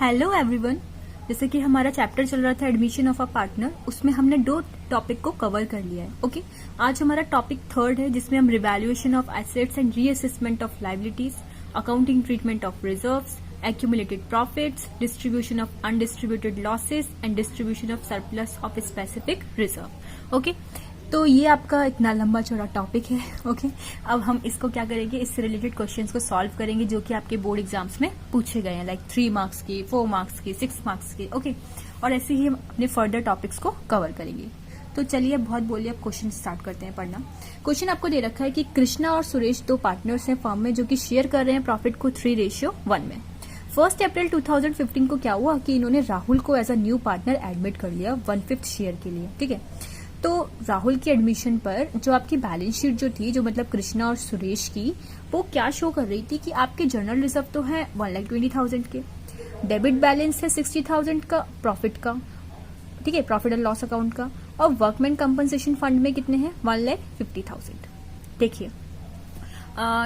Hello everyone. जैसे कि हमारा चैप्टर चल रहा था एडमिशन ऑफ अ पार्टनर, उसमें हमने 2 टॉपिक को कवर कर लिया है। ओके, आज हमारा टॉपिक 3 है जिसमें हम revaluation of assets and reassessment of liabilities, accounting treatment of reserves, accumulated profits, distribution of undistributed losses and distribution of surplus of a specific reserve. Okay, तो ये आपका इतना लंबा चौड़ा टॉपिक है। ओके, अब हम इसको क्या करेंगे, इससे रिलेटेड क्वेश्चंस को सॉल्व करेंगे जो कि आपके बोर्ड एग्जाम्स में पूछे गए हैं, लाइक 3 मार्क्स के, 4 मार्क्स के, 6 मार्क्स के। ओके, और ऐसे ही हम अपने फर्दर टॉपिक्स को कवर करेंगे। तो चलिए बहुत बोलिए, अब क्वेश्चन स्टार्ट करते हैं पढ़ना। क्वेश्चन आपको दे रखा है कि कृष्णा और सुरेश 2 पार्टनर्स हैं फर्म में जो कि शेयर कर रहे हैं प्रॉफिट को 3:1 में। 1 अप्रैल 2015 को क्या हुआ कि इन्होंने राहुल को as a new partner admit कर लिया 1/5 शेयर के लिए। ठीक है, तो राहुल की एडमिशन पर जो आपकी बैलेंस शीट जो थी, जो मतलब कृष्णा और सुरेश की, वो क्या शो कर रही थी कि आपके जनरल रिजर्व तो है 1,20,000 के, डेबिट बैलेंस है 60,000 का प्रॉफिट का, ठीक है, प्रॉफिट एंड लॉस अकाउंट का, और वर्कमैन कंपनसेशन फंड में कितने हैं 1,50,000। देखिए,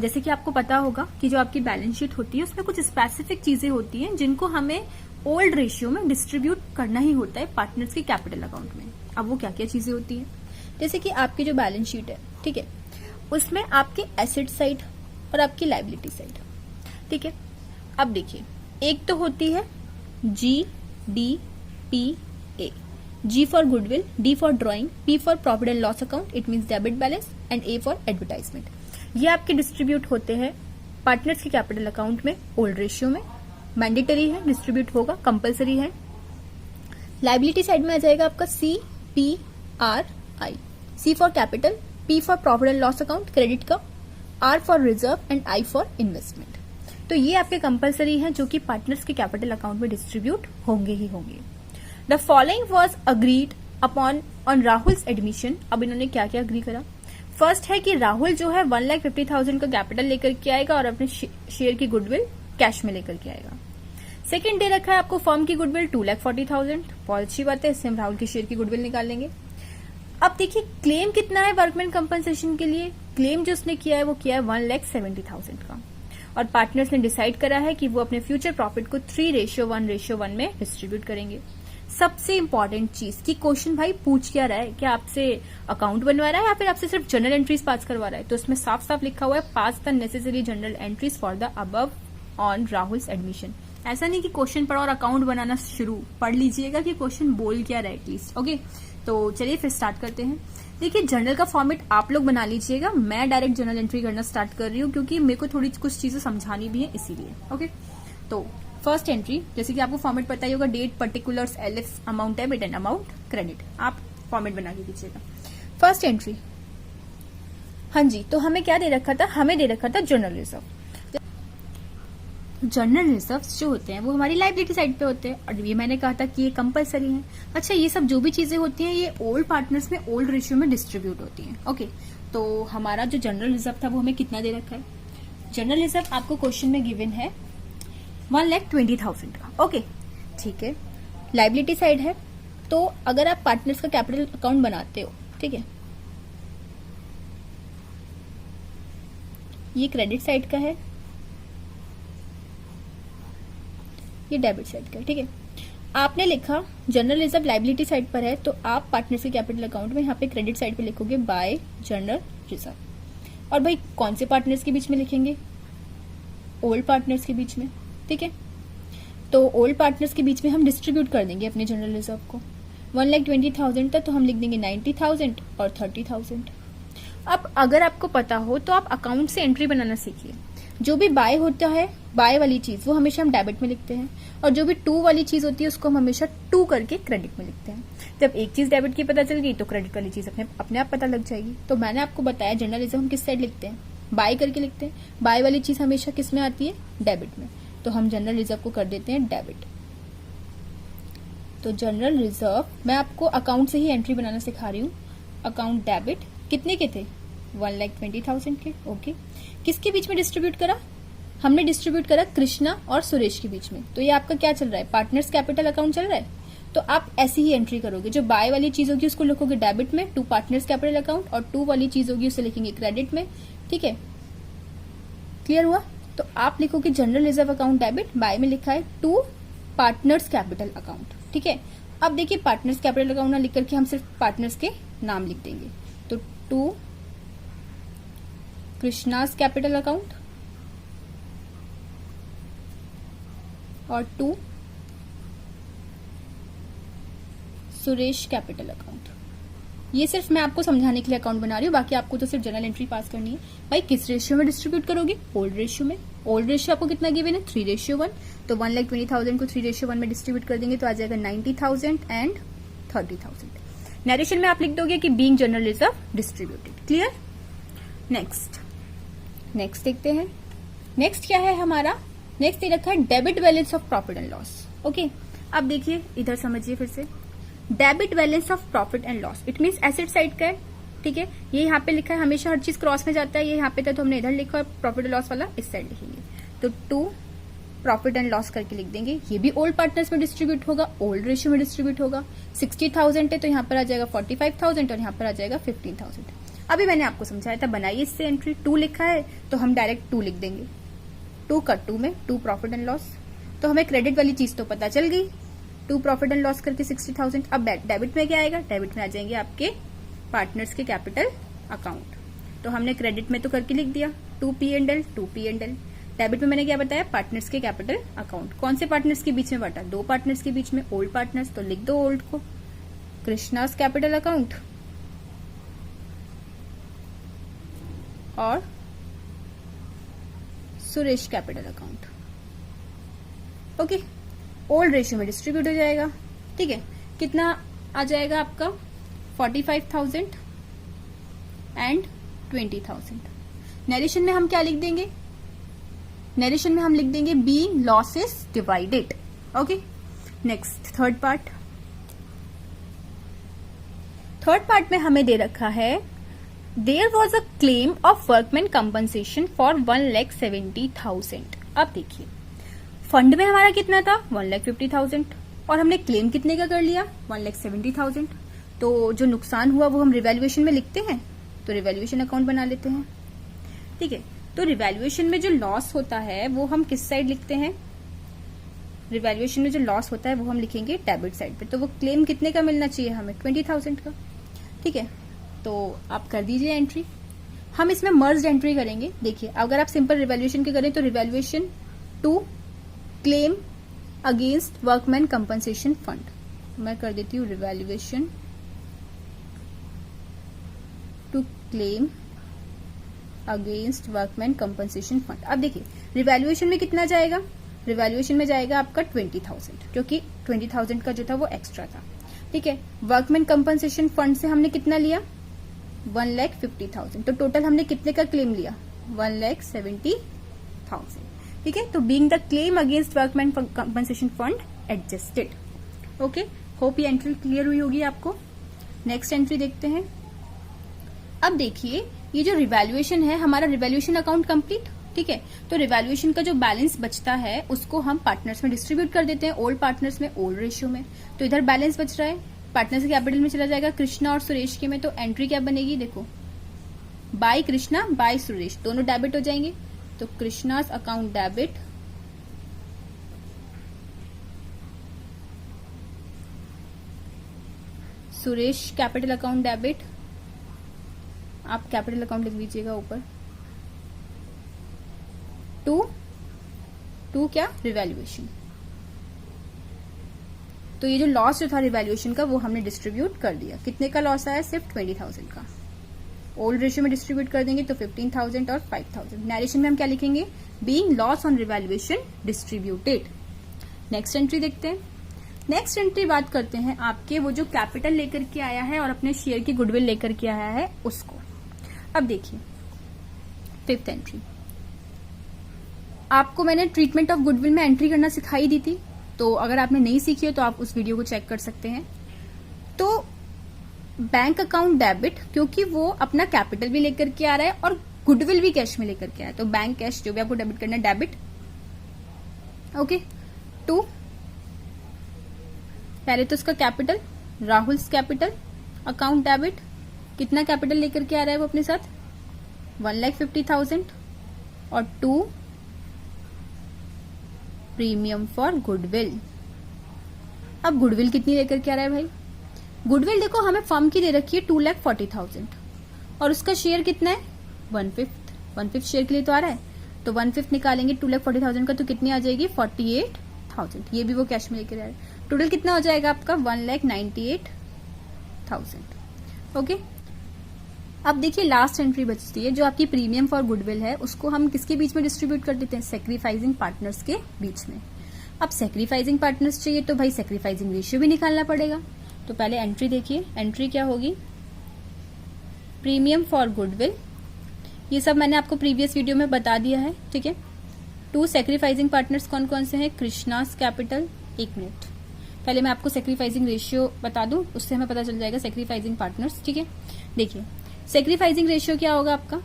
जैसे कि आपको पता होगा कि जो आपकी बैलेंस शीट होती है उसमें कुछ स्पेसिफिक चीजें होती हैं जिनको हमें ओल्ड रेशियो में डिस्ट्रीब्यूट करना ही होता है पार्टनर्स के कैपिटल अकाउंट में। अब वो क्या क्या चीजें होती हैं, जैसे कि आपकी जो बैलेंस शीट है, ठीक है, उसमें आपकी एसेट साइड और आपकी लायबिलिटी साइड, ठीक है। अब देखिए, एक तो होती है GDPA, G for goodwill, D for drawing, P for profit and loss account, it means debit balance, and A for advertisement. ये आपके डिस्ट्रीब्यूट होते हैं पार्टनर्स के कैपिटल अकाउंट में ओल्ड रेशियो में, मैंडेटरी है, डिस्ट्रीब्यूट होगा, कंपलसरी है। लायबिलिटी साइड में आ जाएगा आपका CPRI, C for capital, P for profit and loss account credit का, R for reserve and I for investment. तो ये आपके कंपलसरी हैं जो कि पार्टनर्स के कैपिटल अकाउंट में डिस्ट्रीब्यूट होंगे ही होंगे। The following was agreed upon on Rahul's admission. अब इन्होंने क्या क्या अग्री करा। फर्स्ट है कि राहुल जो है 1,50,000 का कैपिटल लेकर के आएगा और अपने शेयर की गुडविल कैश में लेकर के आएगा। सेकंड दे रखा है आपको फर्म की गुडविल 2,40,000। बहुत अच्छी बात है, इससे हम राहुल की शेयर की गुडविल निकाल लेंगे। अब देखिए, क्लेम कितना है वर्कमैन कंपनसेशन के लिए। क्लेम जो उसने किया है वो किया है 1,70,000 का, और पार्टनर्स ने डिसाइड करा है कि वो अपने फ्यूचर प्रॉफिट को 3:1 में डिस्ट्रीब्यूट करेंगे। सबसे इंपॉर्टेंट चीज कि क्वेश्चन भाई पूछ क्या रहा है, क्या आपसे अकाउंट बनवा रहा है या फिर आपसे सिर्फ जनरल एंट्रीज पास करवा रहा है। तो इसमें साफ साफ लिखा हुआ है, pass the necessary journal entries for the above on Rahul's admission. ऐसा नहीं कि क्वेश्चन पढ़ा और अकाउंट बनाना शुरू, पढ़ लीजिएगा कि क्वेश्चन बोल क्या रहा है एटलीस्ट। ओके, तो चलिए फिर स्टार्ट करते हैं। देखिए, जनरल का फॉर्मेट आप लोग बना लीजिएगा, मैं डायरेक्ट जनरल एंट्री करना स्टार्ट कर रही हूँ क्योंकि मेरे को थोड़ी कुछ चीजें समझानी भी है इसीलिए। ओके, तो फर्स्ट एंट्री, जैसे कि आपको फॉर्मेट पता ही होगा, date, particulars, LF, amount debit and amount credit. आप फॉर्मेट बना के दीजिएगा। फर्स्ट एंट्री, हाँ जी, तो हमें क्या दे रखा था, हमें दे रखा था जनरल रिजर्व। जनरल रिजर्व्स जो होते हैं वो हमारी लायबिलिटी साइड पे होते हैं, और ये मैंने कहा था कि ये कंपलसरी है। अच्छा, ये सब जो भी चीजें होती हैं ये ओल्ड पार्टनर्स में ओल्ड रेशियो में डिस्ट्रीब्यूट होती हैं। ओके, तो हमारा जो जनरल रिजर्व था वो हमें कितना दे रखा है। जनरल रिजर्व आपको क्वेश्चन में गिवन है 1,20,000 का। ओके, ठीक है, लायबिलिटी साइड है, तो अगर आप पार्टनर्स का कैपिटल अकाउंट बनाते हो, ठीक है, ये क्रेडिट साइड का है, ये डेबिट साइड का है। ठीक है, आपने लिखा जनरल रिजर्व लायबिलिटी साइड पर है, तो आप पार्टनर्स के कैपिटल अकाउंट में यहाँ पे क्रेडिट साइड पे लिखोगे बाय जनरल रिजर्व। और भाई कौन से पार्टनर्स के बीच में लिखेंगे, ओल्ड पार्टनर्स के बीच में। ठीक है, तो ओल्ड पार्टनर्स के बीच में हम डिस्ट्रीब्यूट कर देंगे अपने जनरल रिजर्व को। 1,20,000 था तो हम लिख देंगे 90,000 और 30,000। अब अगर आपको पता हो तो आप अकाउंट से एंट्री बनाना सीखिए। जो भी बाय होता है, बाय वाली चीज, वो हमेशा हम डेबिट में लिखते हैं, और जो भी टू वाली चीज होती है उसको हम हमेशा टू करके क्रेडिट में लिखते हैं। जब एक चीज डेबिट की पता चल गई तो क्रेडिट वाली चीज अपने आप पता लग जाएगी। तो मैंने आपको बताया जनरल रिजर्व हम किस साइड लिखते हैं, बाय करके लिखते हैं। बाय वाली चीज हमेशा किस में आती है, डेबिट में, तो हम जनरल रिजर्व को कर देते हैं डेबिट। तो जनरल रिजर्व मैं आपको अकाउंट से ही एंट्री बनाना सिखा रही हूँ। अकाउंट डेबिट कितने के थे, 1,20,000 के। ओके, किसके बीच में डिस्ट्रीब्यूट करा, हमने डिस्ट्रीब्यूट करा कृष्णा और सुरेश के बीच में। तो ये आपका क्या चल रहा है, पार्टनर्स कैपिटल अकाउंट चल रहा है। तो आप ऐसी ही एंट्री करोगे, जो बाय वाली चीज होगी उसको लिखोगे डेबिट में, टू पार्टनर्स कैपिटल अकाउंट, और टू वाली चीज होगी उसे लिखेंगे क्रेडिट में। ठीक है, क्लियर हुआ। तो आप लिखोगे general reserve account debit, by में लिखा है टू पार्टनर्स कैपिटल अकाउंट। ठीक है, अब देखिए पार्टनर्स कैपिटल अकाउंट ना लिख करके हम सिर्फ पार्टनर्स के नाम लिख देंगे। तो 2 कृष्णास कैपिटल अकाउंट और 2 सुरेश कैपिटल अकाउंट। ये सिर्फ मैं आपको समझाने के लिए अकाउंट बना रही हूँ, बाकी आपको तो सिर्फ जनरल एंट्री पास करनी है। भाई किस रेशियो में डिस्ट्रीब्यूट करोगे? ओल्ड रेशियो में। ओल्ड रेशियो आपको कितना गिवन है? 3:1। तो 1,20,000 को 3:1 में डिस्ट्रीब्यूट कर देंगे तो आ जाएगा 90,000 एंड 30,000। नरेशन में आप लिख दोगे कि being general reserve distributed. Clear? Next देखते हैं। नेक्स्ट क्या है हमारा? नेक्स्ट ये रखा है debit balance of profit and loss. Okay, अब देखिए इधर समझिए फिर से। Debit balance of profit and loss it means asset side का है। ठीक है, ये यहाँ पे लिखा है, हमेशा हर चीज क्रॉस में जाता है। ये यहाँ पे था तो हमने इधर लिखा है, प्रॉफिट एंड लॉस वाला इस साइड लिखेंगे। तो 2 प्रॉफिट एंड लॉस करके लिख देंगे। ये भी ओल्ड पार्टनर्स में डिस्ट्रीब्यूट होगा, ओल्ड रेशियो में डिस्ट्रीब्यूट होगा। 60,000 है तो यहाँ पर आ जाएगा 45,000 और यहाँ पर आ जाएगा 15,000। अभी मैंने आपको समझाया था, बनाइए इससे एंट्री। 2 लिखा है तो हम डायरेक्ट 2 लिख देंगे। 2 का 2 में 2 प्रॉफिट एंड लॉस। तो हमें क्रेडिट वाली चीज तो पता चल गई, 2 प्रॉफिट एंड लॉस करके 60,000। अब डेबिट में क्या आएगा? डेबिट में आ जाएंगे आपके पार्टनर्स के कैपिटल अकाउंट। तो हमने क्रेडिट में तो करके लिख दिया 2 P&L 2 P&L। डेबिट में मैंने क्या बताया? पार्टनर्स के कैपिटल अकाउंट। कौन से पार्टनर्स के बीच में बांटा? 2 पार्टनर्स के बीच में, ओल्ड पार्टनर्स। तो लिख दो ओल्ड को कृष्णास कैपिटल अकाउंट और Suresh capital account. Okay, old ratio में डिस्ट्रीब्यूट हो जाएगा। ठीक है, कितना आ जाएगा आपका? 45,000 एंड 20,000। नरेशन में हम क्या लिख देंगे? नरेशन में हम लिख देंगे being losses divided. Okay, next third part में हमें दे रखा है there was a claim of workman compensation for 1,70,000। अब देखिए फंड में हमारा कितना था? 1,50,000 और हमने क्लेम कितने का कर लिया? 1,70,000। तो जो नुकसान हुआ वो हम रिवैल्यूएशन में लिखते हैं, तो रिवैल्यूएशन अकाउंट बना लेते हैं। ठीक है, तो रिवैल्यूएशन में जो लॉस होता है वो हम किस साइड लिखते हैं? रिवैल्यूएशन में जो लॉस होता है वो हम लिखेंगे डेबिट साइड पे। तो वो क्लेम कितने का मिलना चाहिए हमें? 20,000 का। ठीक है, तो आप कर दीजिए एंट्री। हम इसमें मर्ज्ड एंट्री करेंगे। देखिए अगर आप सिंपल रिवैल्यूएशन की करें तो revaluation to claim against workman compensation fund. मैं कर देती हूँ revaluation to claim against workman compensation fund. अब देखिए रिवैल्यूएशन में कितना जाएगा? रिवैल्यूएशन में जाएगा आपका 20,000, क्योंकि 20,000 का जो था वो एक्स्ट्रा था। ठीक है, वर्कमैन कंपनसेशन फंड से हमने कितना लिया? 1,50,000। तो टोटल हमने कितने का क्लेम लिया? 1,70,000। ठीक है, तो being the claim against workman compensation fund adjusted. Okay, hope ये एंट्री क्लियर हुई होगी आपको। नेक्स्ट एंट्री देखते हैं। अब देखिए ये जो रिवैल्यूएशन है, हमारा रिवैल्यूएशन अकाउंट कंप्लीट। ठीक है, तो रिवैल्यूएशन का जो बैलेंस बचता है उसको हम पार्टनर्स में डिस्ट्रीब्यूट कर देते हैं, ओल्ड पार्टनर्स में, ओल्ड रेशियो में। तो इधर बैलेंस बच रहा है, पार्टनर्स के कैपिटल में चला जाएगा कृष्णा और सुरेश के में। तो एंट्री क्या बनेगी? देखो बाय कृष्णा बाय सुरेश, दोनों डेबिट हो जाएंगे। तो Krishna's account debit, Suresh capital account debit. आप कैपिटल अकाउंट लिख लीजिएगा ऊपर। टू क्या? रिवैल्यूएशन। तो ये जो लॉस जो था रिवैल्यूएशन का वो हमने डिस्ट्रीब्यूट कर दिया। कितने का लॉस आया? सिर्फ 20,000 का। ओल्ड रेशियो में डिस्ट्रीब्यूट कर देंगे तो 15,000 और 5,000। नरेशन में हम क्या लिखेंगे? Being loss on revaluation distributed. Next entry देखते हैं। नेक्स्ट एंट्री बात करते हैं आपके वो जो कैपिटल लेकर के आया है और अपने शेयर की गुडविल लेकर के आया है उसको। अब देखिए फिफ्थ एंट्री, आपको मैंने ट्रीटमेंट ऑफ गुडविल में एंट्री करना सिखाई दी थी, तो अगर आपने नहीं सीखी हो तो आप उस वीडियो को चेक कर सकते हैं। तो बैंक अकाउंट डेबिट, क्योंकि वो अपना कैपिटल भी लेकर के आ रहा है और गुडविल भी कैश में लेकर के आया है, तो बैंक कैश जो भी आपको डेबिट करना है डेबिट। ओके, टू पहले तो उसका capital, Rahul's capital account debit. कितना कैपिटल लेकर के आ रहा है वो अपने साथ? 1,50,000 और 2 प्रीमियम फॉर गुडविल। अब गुडविल कितनी लेकर के आ रहा है भाई? गुडविल देखो हमें फर्म की दे रखी है 2,40,000 और उसका शेयर कितना है 1/5 शेयर के लिए तो आ रहा है, तो 1/5 निकालेंगे 2,40,000 का तो कितनी आ जाएगी 48,000। ये भी वो कैश में लेकर आ रहा है। टोटल कितना हो जाएगा आपका 1,98,000। ओके, अब देखिए लास्ट एंट्री बचती है जो आपकी प्रीमियम फॉर गुडविल है, उसको हम किसके बीच में डिस्ट्रीब्यूट कर देते हैं? सेक्रीफाइसिंग पार्टनर्स के बीच में। अब सेक्रीफाइसिंग पार्टनर्स चाहिए तो भाई सेक्रीफाइसिंग रेशियो भी निकालना पड़ेगा। तो पहले एंट्री देखिए, एंट्री क्या होगी? प्रीमियम फॉर गुडविल, ये सब मैंने आपको प्रीवियस वीडियो में बता दिया है, ठीक है। 2 सेक्रीफाइसिंग पार्टनर्स कौन कौन से हैं? कृष्णास कैपिटल। 1 मिनट, पहले मैं आपको सेक्रीफाइसिंग रेशियो बता दूं, उससे हमें पता चल जाएगा सेक्रीफाइसिंग पार्टनर्स, ठीक है। देखिए सेक्रीफाइसिंग रेशियो क्या होगा आपका?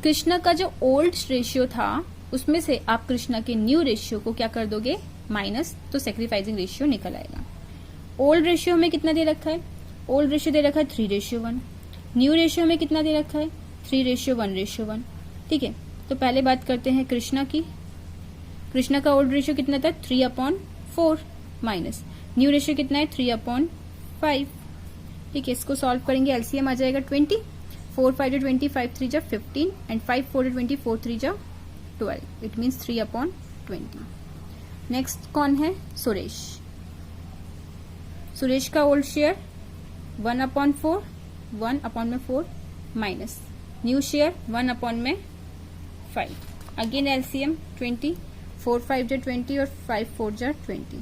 कृष्णा का जो ओल्ड रेशियो था उसमें से आप कृष्णा के न्यू रेशियो को क्या कर दोगे? माइनस, तो सेक्रीफाइसिंग रेशियो निकल आएगा। ओल्ड रेशियो में कितना दे रखा है? ओल्ड रेशियो दे रखा है 3:1। न्यू रेशियो में कितना दे रखा है? 3:1:1, ठीक है। तो पहले बात करते हैं कृष्णा की। कृष्णा का ओल्ड रेशियो कितना था? 3/4 माइनस न्यू रेशियो कितना है? 3/5, ठीक है। इसको सॉल्व करेंगे, एलसीएम आ जाएगा 20। 4 5 20, 5 3 15 एंड 5 4 20, 4 3 12, इट मीन्स 3/20। नेक्स्ट कौन है? सुरेश। सुरेश का old share 1/4, 1/4 minus new share 1/5। Again LCM 20, 4 5 20 और 5 4 20,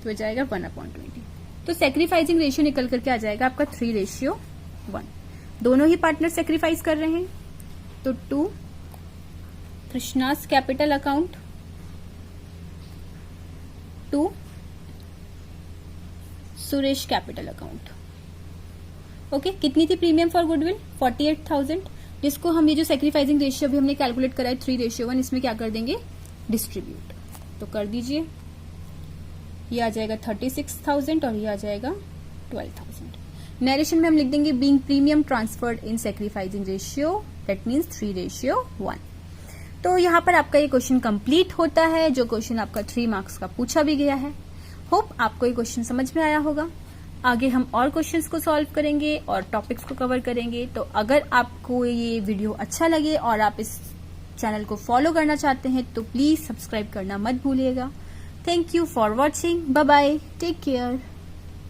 तो हो जाएगा 1/20। तो सेक्रीफाइसिंग रेशियो निकल करके आ जाएगा आपका 3:1। दोनों ही पार्टनर सेक्रीफाइस कर रहे हैं, तो 2 Krishna's capital account, 2 Suresh capital account. Okay, कितनी थी प्रीमियम फॉर गुडविल? 48,000, जिसको हम ये जो सेक्रीफाइसिंग रेशियो भी हमने कैलकुलेट करा है 3:1, इसमें क्या कर देंगे? डिस्ट्रीब्यूट। तो कर दीजिए, ये आ जाएगा 36,000 और ये आ जाएगा 12,000। नरेशन में हम लिख देंगे being premium transferred in sacrificing ratio, that means 3:1। तो यहाँ पर आपका ये क्वेश्चन कंप्लीट होता है, जो क्वेश्चन आपका 3 मार्क्स का पूछा भी गया है। होप आपको ये क्वेश्चन समझ में आया होगा। आगे हम और क्वेश्चंस को सॉल्व करेंगे और टॉपिक्स को कवर करेंगे। तो अगर आपको ये वीडियो अच्छा लगे और आप इस चैनल को फॉलो करना चाहते हैं तो प्लीज सब्सक्राइब करना मत भूलिएगा। Thank you for watching. Bye bye. Take care.